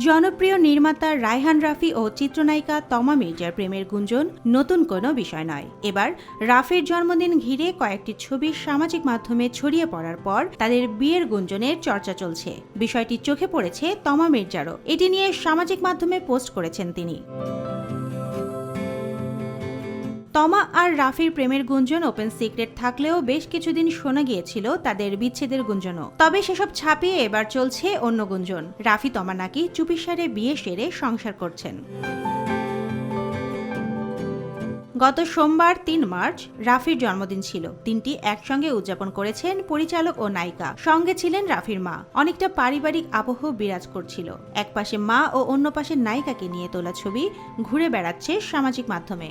জনপ্রিয় নির্মাতা রায়হান রাফি ও চিত্রনায়িকা তমা মির্জার প্রেমের গুঞ্জন নতুন কোনো বিষয় নয়। এবার রাফির জন্মদিন ঘিরে কয়েকটি ছবি সামাজিক মাধ্যমে ছড়িয়ে পড়ার পর তাদের বিয়ের গুঞ্জনের চর্চা চলছে। বিষয়টি চোখে পড়েছে তমা মির্জারও। এটি নিয়ে সামাজিক মাধ্যমে পোস্ট করেছেন তিনি। তমা আর রাফির প্রেমের গুঞ্জন ওপেন সিক্রেট থাকলেও বেশ কিছুদিন শোনা গিয়েছিল তাদের বিচ্ছেদের গুঞ্জনও। তবে সেসব ছাপিয়ে এবার চলছে অন্য গুঞ্জন। রাফি তমা নাকি চুপিসারে বিয়ে সেরে সংসার করছেন। গত সোমবার ৩ মার্চ রাফির জন্মদিন ছিল। দিনটি একসঙ্গে উদযাপন করেছেন পরিচালক ও নায়িকা। সঙ্গে ছিলেন রাফির মা। অনেকটা পারিবারিক আবহ বিরাজ করছিল। এক পাশে মা ও অন্য পাশে নায়িকাকে নিয়ে তোলা ছবি ঘুরে বেড়াচ্ছে সামাজিক মাধ্যমে।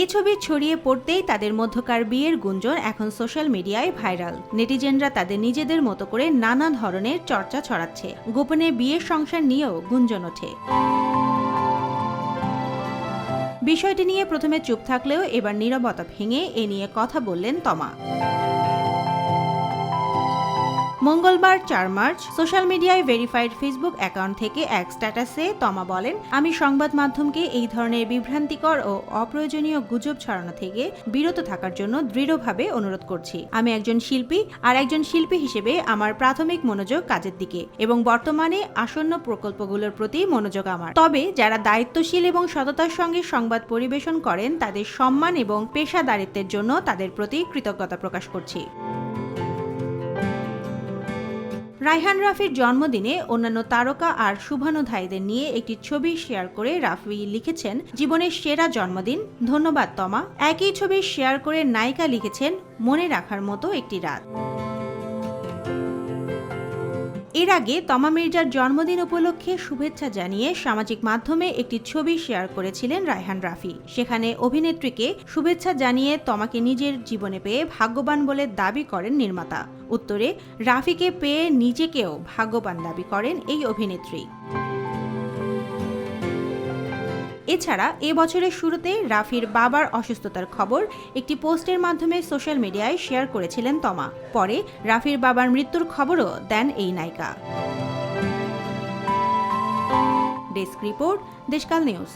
এই ছবি ছড়িয়ে পড়তেই তাদের মধ্যকার বিয়ের গুঞ্জন এখন সোশ্যাল মিডিয়ায় ভাইরাল। নেটিজেনরা তাদের নিজেদের মতো করে নানা ধরনের চর্চা ছড়াচ্ছে। গোপনে বিয়ের সংসার নিয়েও গুঞ্জন ওঠে। বিষয়টি নিয়ে প্রথমে চুপ থাকলেও এবার নীরবতা ভেঙে এ নিয়ে কথা বললেন তমা। মঙ্গলবার ৪ মার্চ সোশ্যাল মিডিয়ায় ভেরিফাইড ফেসবুক অ্যাকাউন্ট থেকে এক স্ট্যাটাসে তমা বলেন, আমি সংবাদ মাধ্যমকে এই ধরনের বিভ্রান্তিকর ও অপ্রয়োজনীয় গুজব ছড়ানো থেকে বিরত থাকার জন্য দৃঢ়ভাবে অনুরোধ করছি। আমি একজন শিল্পী, আর একজন শিল্পী হিসেবে আমার প্রাথমিক মনোযোগ কাজের দিকে এবং বর্তমানে আসন্ন প্রকল্পগুলোর প্রতি মনোযোগ আমার। তবে যারা দায়িত্বশীল এবং সততার সঙ্গে সংবাদ পরিবেশন করেন তাদের সম্মান এবং পেশাদারিত্বের জন্য তাদের প্রতি কৃতজ্ঞতা প্রকাশ করছি। রায়হান রাফির জন্মদিনে অন্যান্য তারকা আর শুভানুধ্যায়ীদের নিয়ে একটি ছবি শেয়ার করে রাফি লিখেছেন, জীবনের সেরা জন্মদিন, ধন্যবাদ তমা। একই ছবি শেয়ার করে নায়িকা লিখেছেন, মনে রাখার মতো একটি রাত। এর আগে তমা মির্জার জন্মদিন উপলক্ষে শুভেচ্ছা জানিয়ে সামাজিক মাধ্যমে একটি ছবি শেয়ার করেছিলেন রায়হান রাফি। সেখানে অভিনেত্রীকে শুভেচ্ছা জানিয়ে তমাকে নিজের জীবনে পেয়ে ভাগ্যবান বলে দাবি করেন নির্মাতা। উত্তরে রাফিকে পেয়ে নিজেকেও ভাগ্যবান দাবি করেন এই অভিনেত্রী। এছাড়া এ বছরের শুরুতে রাফির বাবার অসুস্থতার খবর একটি পোস্টের মাধ্যমে সোশ্যাল মিডিয়ায় শেয়ার করেছিলেন তমা। পরে রাফির বাবার মৃত্যুর খবরও দেন এই নায়িকা। Desk report, Deshkal news.